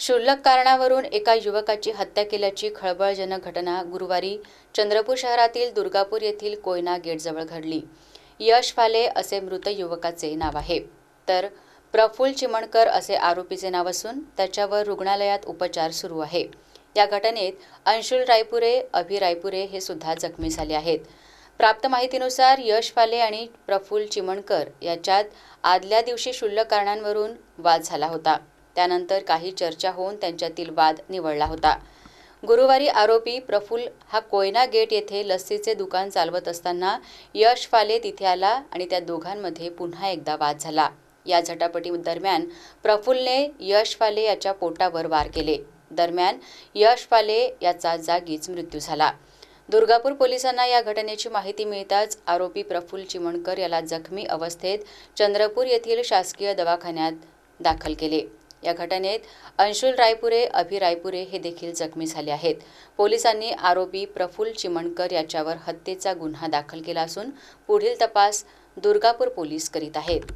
क्षुल्लक कारणावरून एका युवकाची हत्या केल्याची खळबळजनक घटना गुरुवारी चंद्रपूर शहरातील दुर्गापूर येथील कोयना गेटजवळ घडली. यश फाले असे मृत युवकाचे नाव आहे, तर प्रफुल्ल चिमणकर असे आरोपीचे नाव असून त्याच्यावर रुग्णालयात उपचार सुरू आहे. या घटनेत अंशुल रायपुरे, अभि रायपुरे हे सुद्धा जखमी झाले आहेत. प्राप्त माहितीनुसार यश फाले आणि प्रफुल्ल चिमणकर याच्यात आदल्या दिवशी क्षुल्लक कारणांवरून वाद झाला होता. त्यानंतर काही चर्चा होऊन त्यांच्यातील वाद निवळला होता. गुरुवारी आरोपी प्रफुल्ल हा कोयना गेट येथे लस्सीचे दुकान चालवत असताना यश फाले तिथे आला आणि त्या दोघांमध्ये पुन्हा एकदा वाद झाला. या झटापटी दरम्यान प्रफुल्लने यश फाले याच्या पोटावर वार केले. दरम्यान यश फाले याचा जागीच मृत्यू झाला. दुर्गापूर पोलिसांना या घटनेची माहिती मिळताच आरोपी प्रफुल्ल चिमणकर याला जखमी अवस्थेत चंद्रपूर येथील शासकीय दवाखान्यात दाखल केले. या घटनेत अंशुल रायपुरे, अभि रायपुरे हे देखील जखमी झाले आहेत. पोलिसांनी आरोपी प्रफुल्ल चिमणकर याच्यावर हत्येचा गुन्हा दाखल केला असून पुढील तपास दुर्गापूर पोलीस करीत आहेत.